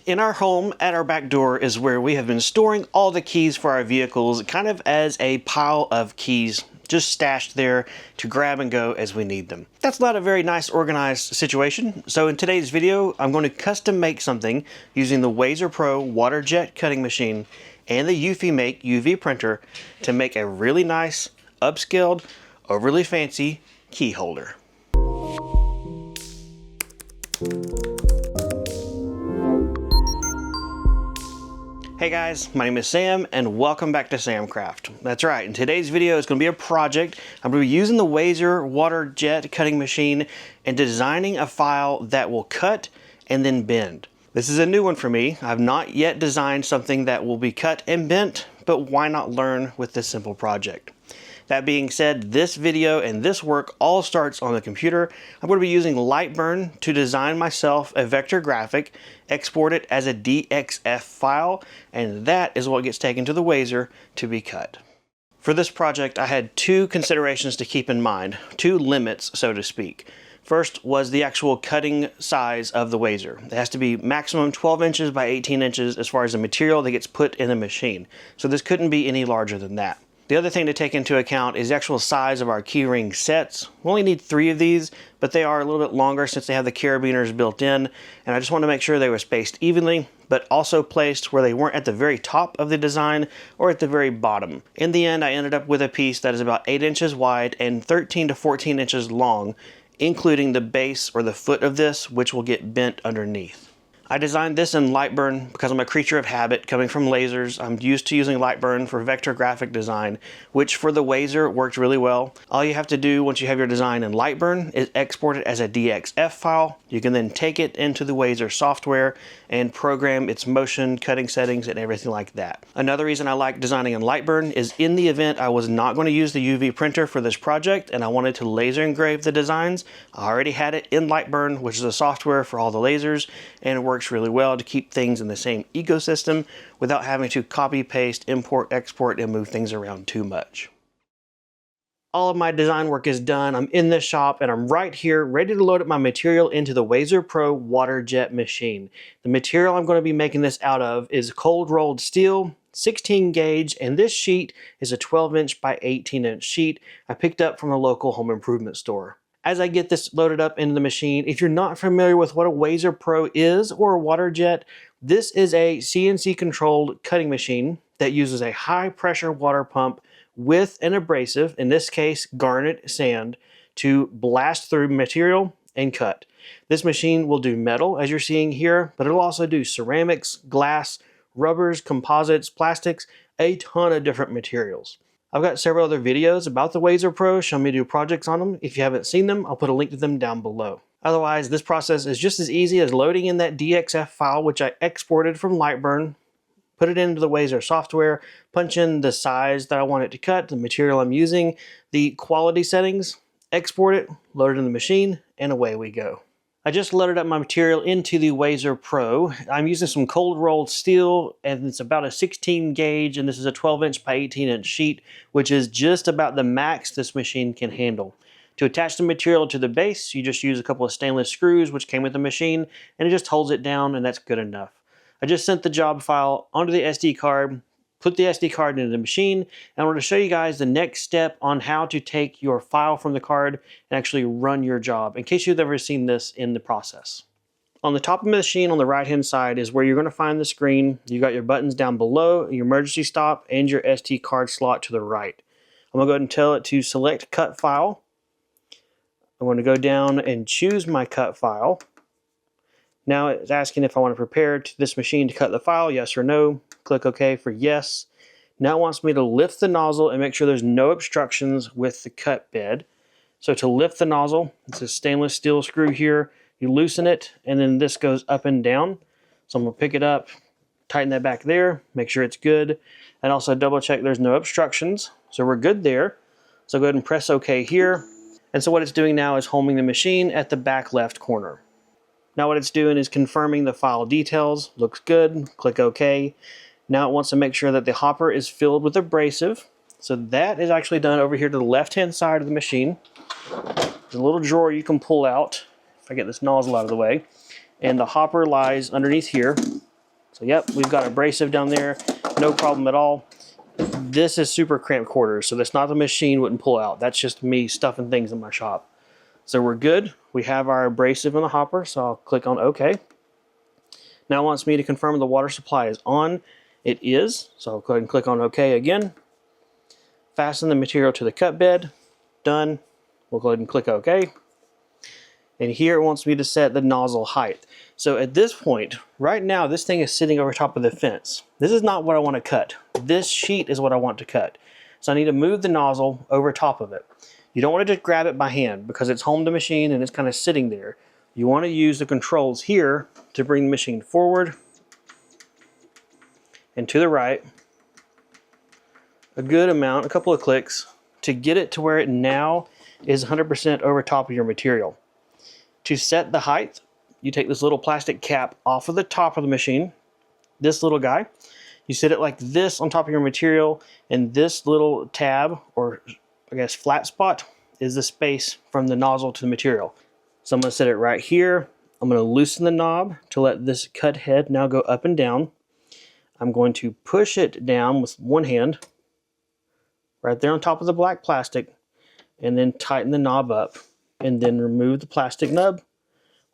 In our home, at our back door, is where we have been storing all the keys for our vehicles, kind of as a pile of keys just stashed there to grab and go as we need them. That's not a very nice organized situation, so in today's video I'm going to custom make something using the Wazer Pro water jet cutting machine and the eufyMake UV printer to make a really nice, upscaled, overly fancy key holder. Hey guys, my name is Sam and welcome back to Samcraft. That's right, in today's video is going to be a project. I'm going to be using the Wazer water jet cutting machine and designing a file that will cut and then bend. This is a new one for me. I've not yet designed something that will be cut and bent, but why not learn with this simple project? That being said, this video and this work all starts on the computer. I'm going to be using LightBurn to design myself a vector graphic, export it as a DXF file, and that is what gets taken to the Wazer to be cut. For this project, I had two considerations to keep in mind, two limits, so to speak. First was the actual cutting size of the Wazer. It has to be maximum 12 inches by 18 inches as far as the material that gets put in the machine. So this couldn't be any larger than that. The other thing to take into account is the actual size of our keyring sets. We only need 3 of these, but they are a little bit longer since they have the carabiners built in, and I just want to make sure they were spaced evenly, but also placed where they weren't at the very top of the design or at the very bottom. In the end, I ended up with a piece that is about 8 inches wide and 13 to 14 inches long, including the base or the foot of this, which will get bent underneath. I designed this in LightBurn because I'm a creature of habit coming from lasers. I'm used to using LightBurn for vector graphic design, which for the Wazer worked really well. All you have to do once you have your design in LightBurn is export it as a DXF file. You can then take it into the Wazer software and program its motion, cutting settings, and everything like that. Another reason I like designing in LightBurn is in the event I was not going to use the UV printer for this project and I wanted to laser engrave the designs, I already had it in LightBurn, which is a software for all the lasers, and it works really well to keep things in the same ecosystem without having to copy, paste, import, export, and move things around too much. All of my design work is done. I'm in the shop and I'm right here ready to load up my material into the Wazer Pro water jet machine. The material I'm going to be making this out of is cold rolled steel, 16 gauge, and this sheet is a 12 inch by 18 inch sheet I picked up from a local home improvement store. As I get this loaded up into the machine, if you're not familiar with what a Wazer Pro is or a water jet, this is a CNC controlled cutting machine that uses a high pressure water pump with an abrasive, in this case garnet sand, to blast through material and cut. This machine will do metal, as you're seeing here, but it'll also do ceramics, glass, rubbers, composites, plastics, a ton of different materials. I've got several other videos about the Wazer Pro showing me do projects on them. If you haven't seen them, I'll put a link to them down below. Otherwise, this process is just as easy as loading in that DXF file, which I exported from LightBurn, put it into the Wazer software, punch in the size that I want it to cut, the material I'm using, the quality settings, export it, load it in the machine, and away we go. I just loaded up my material into the Wazer Pro. I'm using some cold rolled steel, and it's about a 16 gauge, and this is a 12 inch by 18 inch sheet, which is just about the max this machine can handle. To attach the material to the base, you just use a couple of stainless screws, which came with the machine, and it just holds it down, and that's good enough. I just sent the job file onto the SD card, put the SD card into the machine, and I want to show you guys the next step on how to take your file from the card and actually run your job, in case you've ever seen this in the process. On the top of the machine on the right hand side is where you're going to find the screen. You got your buttons down below, your emergency stop, and your SD card slot to the right. I'm going to go ahead and tell it to select cut file. I'm going to go down and choose my cut file. Now it's asking if I want to prepare to this machine to cut the file, yes or no. Click OK for yes. Now it wants me to lift the nozzle and make sure there's no obstructions with the cut bed. So to lift the nozzle, it's a stainless steel screw here. You loosen it, and then this goes up and down. So I'm going to pick it up, tighten that back there, make sure it's good, and also double check there's no obstructions. So we're good there. So go ahead and press OK here. And so what it's doing now is homing the machine at the back left corner. Now what it's doing is confirming the file details. Looks good. Click OK. Now it wants to make sure that the hopper is filled with abrasive. So that is actually done over here to the left-hand side of the machine. There's a little drawer you can pull out. If I get this nozzle out of the way. and the hopper lies underneath here. So yep, we've got abrasive down there, no problem at all. This is super cramped quarters, so that's not the machine wouldn't pull out. That's just me stuffing things in my shop. So we're good. We have our abrasive in the hopper, so I'll click on OK. Now it wants me to confirm the water supply is on. It is, so I'll go ahead and click on OK again. Fasten the material to the cut bed. Done. We'll go ahead and click OK. And here it wants me to set the nozzle height. So at this point, right now, this thing is sitting over top of the fence. This is not what I want to cut. This sheet is what I want to cut. So I need to move the nozzle over top of it. You don't want to just grab it by hand because it's home to machine and it's kind of sitting there. You want to use the controls here to bring the machine forward and to the right. A good amount, a couple of clicks, to get it to where it now is 100% over top of your material. To set the height, you take this little plastic cap off of the top of the machine, this little guy. You set it like this on top of your material, and this little tab, or I guess flat spot, is the space from the nozzle to the material. So I'm going to set it right here. I'm going to loosen the knob to let this cut head now go up and down. I'm going to push it down with one hand, right there on top of the black plastic, and then tighten the knob up, and then remove the plastic nub.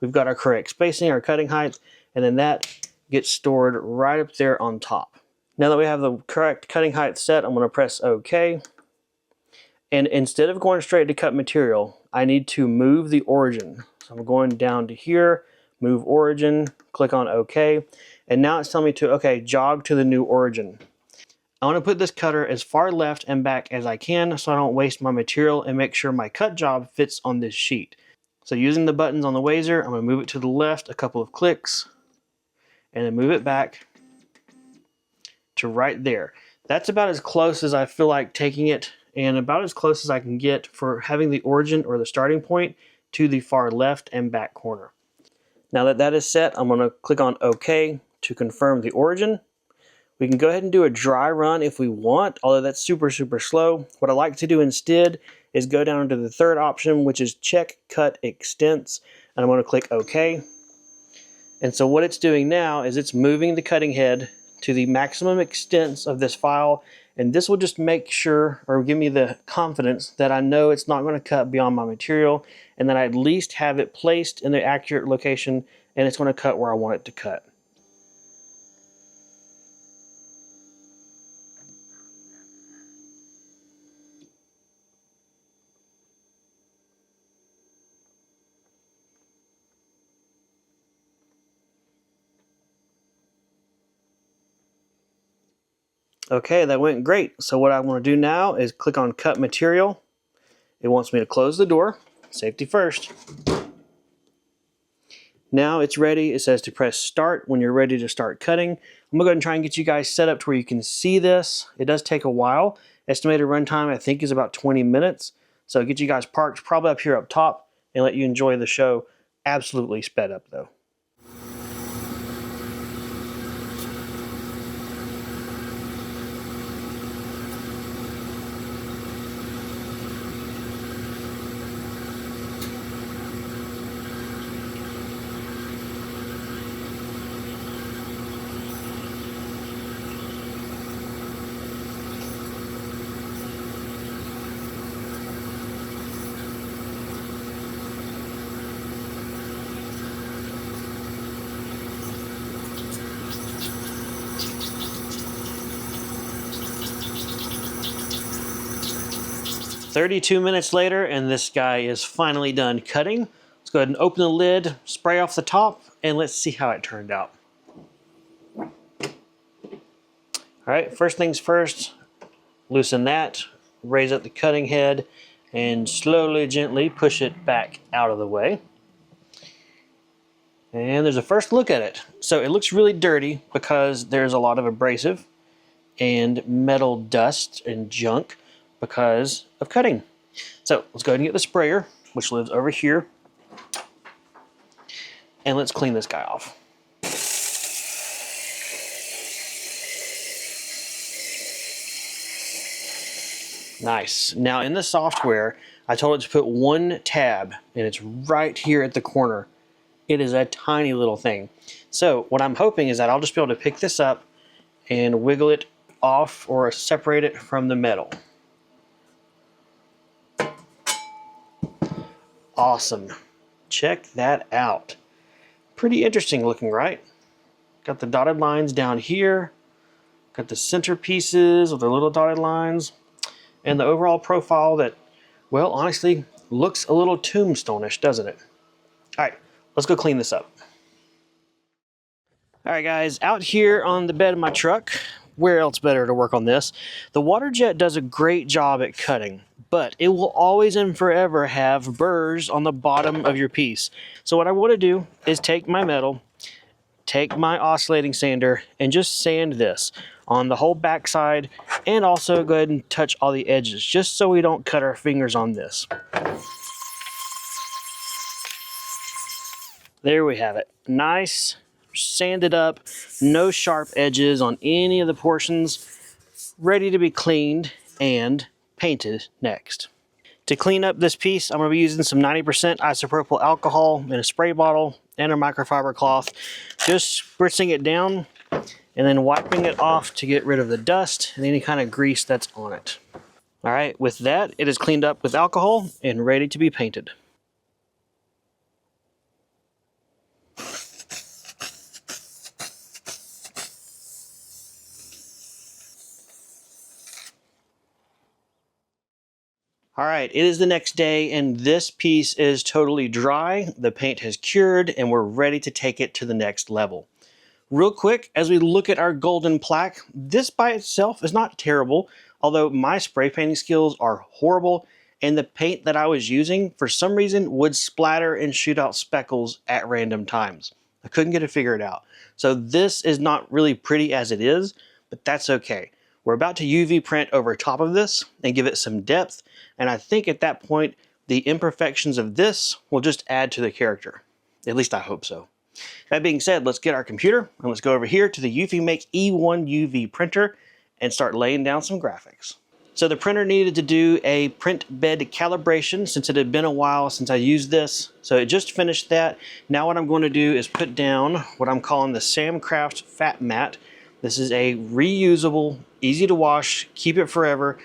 We've got our correct spacing, our cutting height, and then that gets stored right up there on top. Now that we have the correct cutting height set, I'm going to press OK. And instead of going straight to cut material, I need to move the origin. So I'm going down to here, move origin, click on OK. And now it's telling me to, okay, jog to the new origin. I want to put this cutter as far left and back as I can so I don't waste my material and make sure my cut job fits on this sheet. So using the buttons on the Wazer, I'm going to move it to the left a couple of clicks and then move it back to right there. That's about as close as I feel like taking it, and about as close as I can get for having the origin or the starting point to the far left and back corner. Now that that is set, I'm going to click on OK to confirm the origin. We can go ahead and do a dry run if we want, although that's super slow. What I like to do instead is go down to the third option, which is check cut extents, and I'm going to click OK. And so what it's doing now is it's moving the cutting head to the maximum extents of this file, and this will just make sure, or give me the confidence that I know it's not going to cut beyond my material, and that I at least have it placed in the accurate location and it's going to cut where I want it to cut. Okay, that went great. So what I want to do now is click on Cut Material. It wants me to close the door. Safety first. Now it's ready. It says to press Start when you're ready to start cutting. I'm going to go ahead and try and get you guys set up to where you can see this. It does take a while. Estimated runtime I think is about 20 minutes. So get you guys parked probably up here up top and let you enjoy the show. Absolutely sped up though. "32 minutes later, and this guy is finally done cutting. Let's go ahead and open the lid, spray off the top, and let's see how it turned out. All right, first things first, loosen that, raise up the cutting head, and slowly, gently push it back out of the way. And there's a first look at it. So it looks really dirty because there's a lot of abrasive and metal dust and junk because of cutting. So let's go ahead and get the sprayer, which lives over here, and let's clean this guy off. Nice. Now in the software, I told it to put one tab, and it's right here at the corner. It is a tiny little thing. So what I'm hoping is that I'll just be able to pick this up and wiggle it off or separate it from the metal. Awesome. Check that out. Pretty interesting looking, right? Got the dotted lines down here. Got the center pieces with their little dotted lines. And the overall profile that, well, honestly, looks a little tombstone-ish, doesn't it? All right, let's go clean this up. All right, guys, out here on the bed of my truck, where else better to work on this? The water jet does a great job at cutting, but it will always and forever have burrs on the bottom of your piece. So what I want to do is take my metal, take my oscillating sander, and just sand this on the whole backside, and also go ahead and touch all the edges, just so we don't cut our fingers on this. There we have it. Nice, sanded up, no sharp edges on any of the portions, ready to be cleaned and painted next. To clean up this piece, I'm going to be using some 90% isopropyl alcohol in a spray bottle and a microfiber cloth, just spritzing it down and then wiping it off to get rid of the dust and any kind of grease that's on it. All right, with that, it is cleaned up with alcohol and ready to be painted. All right, it is the next day and this piece is totally dry. The paint has cured and we're ready to take it to the next level. Real quick, as we look at our golden plaque, this by itself is not terrible, although my spray painting skills are horrible and the paint that I was using for some reason would splatter and shoot out speckles at random times. I couldn't get it figured out. So this is not really pretty as it is, but that's okay. We're about to UV print over top of this and give it some depth, and I think at that point the imperfections of this will just add to the character. At least I hope so. That being said, let's get our computer and let's go over here to the eufyMake E1 UV printer and start laying down some graphics. So the printer needed to do a print bed calibration since it had been a while since I used this. So it just finished that. Now what I'm going to do is put down what I'm calling the Samcraft Fat Mat. This is a reusable, easy to wash, keep it forever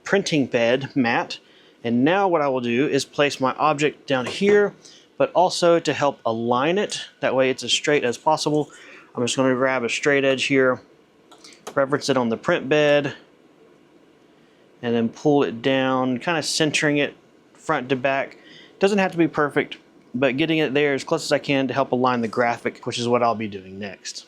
printing bed mat. And now what I will do is place my object down here, but also to help align it, that way it's as straight as possible. I'm just going to grab a straight edge here, reference it on the print bed, and then pull it down, kind of centering it front to back. Doesn't have to be perfect, but getting it there as close as I can to help align the graphic, which is what I'll be doing next.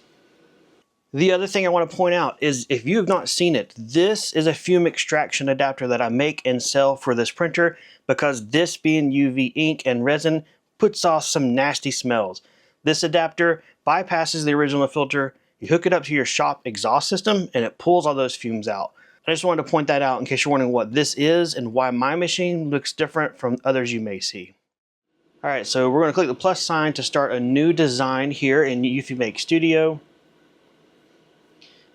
The other thing I want to point out is if you have not seen it, this is a fume extraction adapter that I make and sell for this printer because this being UV ink and resin puts off some nasty smells. This adapter bypasses the original filter, you hook it up to your shop exhaust system and it pulls all those fumes out. I just wanted to point that out in case you're wondering what this is and why my machine looks different from others you may see. Alright, so we're going to click the plus sign to start a new design here in eufyMake Studio.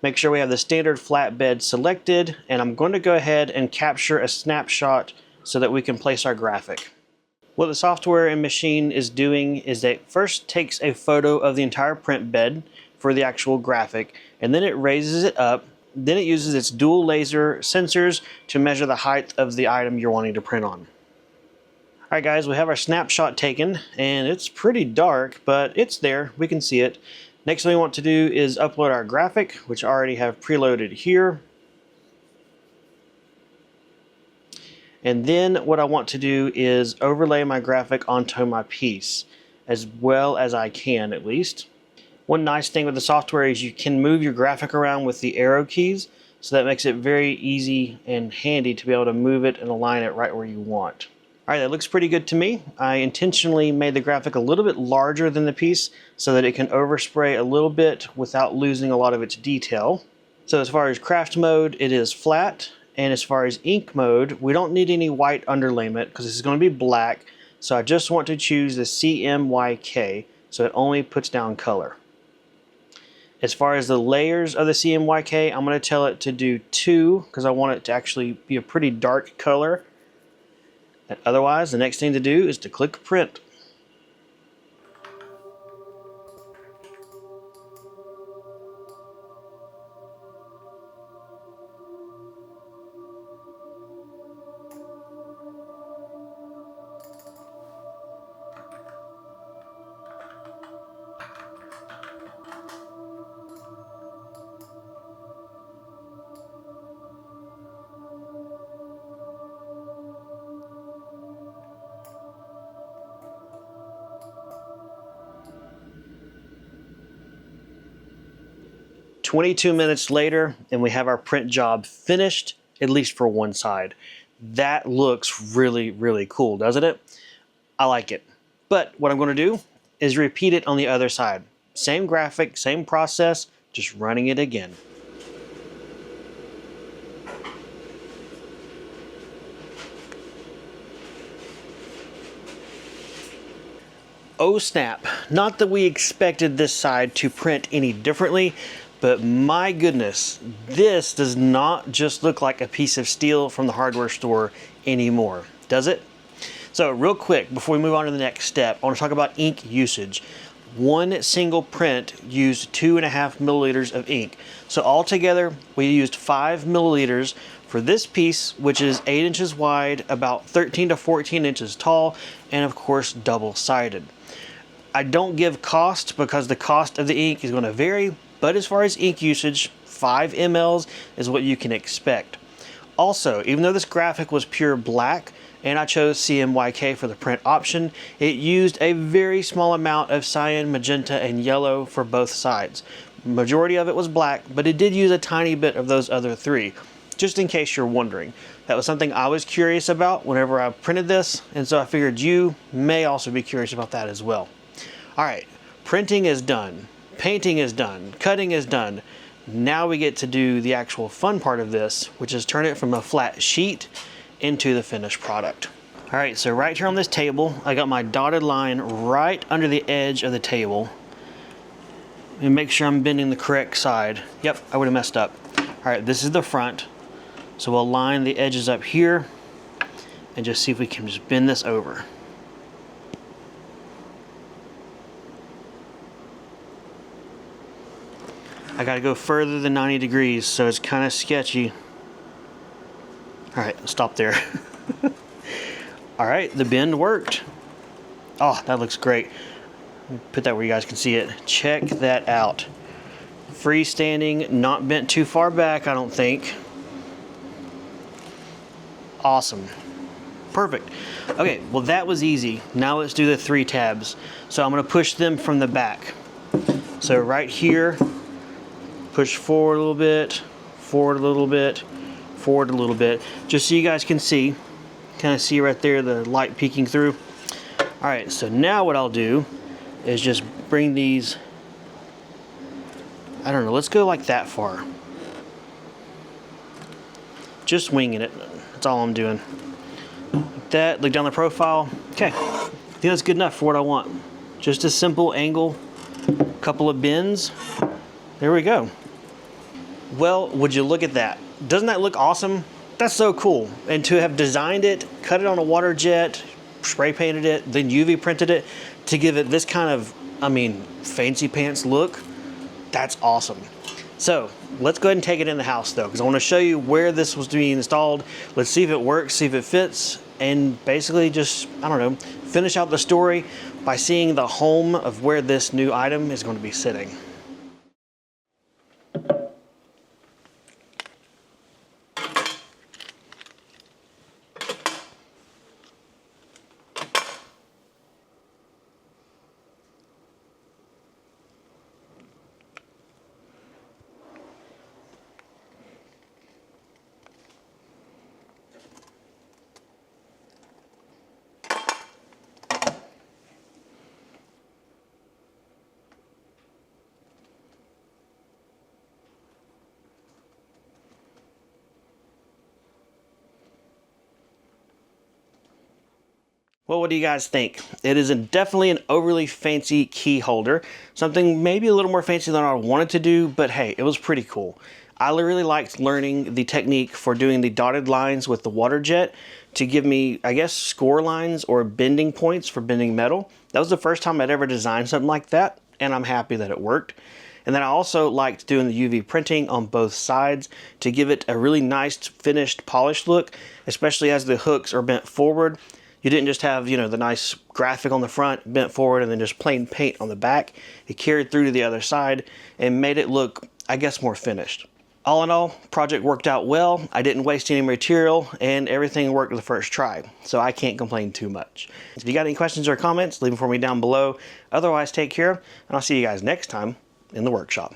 Make sure we have the standard flatbed selected, and I'm going to go ahead and capture a snapshot so that we can place our graphic. What the software and machine is doing is that it first takes a photo of the entire print bed for the actual graphic, and then it raises it up. Then it uses its dual laser sensors to measure the height of the item you're wanting to print on. Alright guys, we have our snapshot taken, and it's pretty dark, but it's there, we can see it. Next thing we want to do is upload our graphic, which I already have preloaded here. And then what I want to do is overlay my graphic onto my piece, as well as I can at least. One nice thing with the software is you can move your graphic around with the arrow keys, so that makes it very easy and handy to be able to move it and align it right where you want. Alright, that looks pretty good to me. I intentionally made the graphic a little bit larger than the piece so that it can overspray a little bit without losing a lot of its detail. So as far as craft mode, it is flat, and as far as ink mode, we don't need any white underlayment because this is going to be black, so I just want to choose the CMYK so it only puts down color. As far as the layers of the CMYK, I'm going to tell it to do 2 because I want it to actually be a pretty dark color. And otherwise, the next thing to do is to click print. 22 minutes later, and we have our print job finished, at least for one side. That looks really, really cool, doesn't it? I like it. But what I'm going to do is repeat it on the other side. Same graphic, same process, just running it again. Oh snap, not that we expected this side to print any differently, but my goodness, this does not just look like a piece of steel from the hardware store anymore, does it? So real quick, before we move on to the next step, I want to talk about ink usage. One single print used 2.5 milliliters of ink. So altogether, we used 5 milliliters for this piece, which is 8 inches wide, about 13 to 14 inches tall, and of course, double-sided. I don't give cost because the cost of the ink is going to vary, but as far as ink usage, 5 mLs is what you can expect. Also, even though this graphic was pure black, and I chose CMYK for the print option, it used a very small amount of cyan, magenta, and yellow for both sides. Majority of it was black, but it did use a tiny bit of those other three, just in case you're wondering. That was something I was curious about whenever I printed this, and so I figured you may also be curious about that as well. All right, printing is done, painting is done, cutting is done. Now we get to do the actual fun part of this, which is turn it from a flat sheet into the finished product. All right, so right here on this table, I got my dotted line right under the edge of the table. And make sure I'm bending the correct side. Yep, I would have messed up. All right, this is the front. So we'll line the edges up here and just see if we can just bend this over. I gotta go further than 90 degrees, so it's kind of sketchy. All right, stop there. All right, the bend worked. Oh, that looks great. Put that where you guys can see it. Check that out. Freestanding, not bent too far back, I don't think. Awesome. Perfect. Okay, well that was easy. Now let's do the 3 tabs. So I'm gonna push them from the back. So right here, push forward a little bit, forward a little bit, forward a little bit, just so you guys can see, kind of see right there the light peeking through. All right, so now what I'll do is just bring these, I don't know, let's go like that far. Just winging it, that's all I'm doing. Like that, look down the profile. Okay, I think that's good enough for what I want. Just a simple angle, couple of bends, there we go. Well, would you look at that? Doesn't that look awesome? That's so cool. And to have designed it, cut it on a water jet, spray painted it, then UV printed it to give it this kind of, I mean, fancy pants look, that's awesome. So let's go ahead and take it in the house though, because I want to show you where this was being installed. Let's see if it works, see if it fits, and basically just, I don't know, finish out the story by seeing the home of where this new item is going to be sitting. Well, what do you guys think? It is definitely an overly fancy key holder. Something maybe a little more fancy than I wanted to do, but hey, it was pretty cool. I really liked learning the technique for doing the dotted lines with the water jet to give me, I guess, score lines or bending points for bending metal. That was the first time I'd ever designed something like that, and I'm happy that it worked. And then I also liked doing the UV printing on both sides to give it a really nice finished polished look, especially as the hooks are bent forward. You didn't just have, you know, the nice graphic on the front, bent forward, and then just plain paint on the back. It carried through to the other side and made it look, I guess, more finished. All in all, project worked out well. I didn't waste any material, and everything worked the first try, so I can't complain too much. If you got any questions or comments, leave them for me down below. Otherwise, take care, and I'll see you guys next time in the workshop.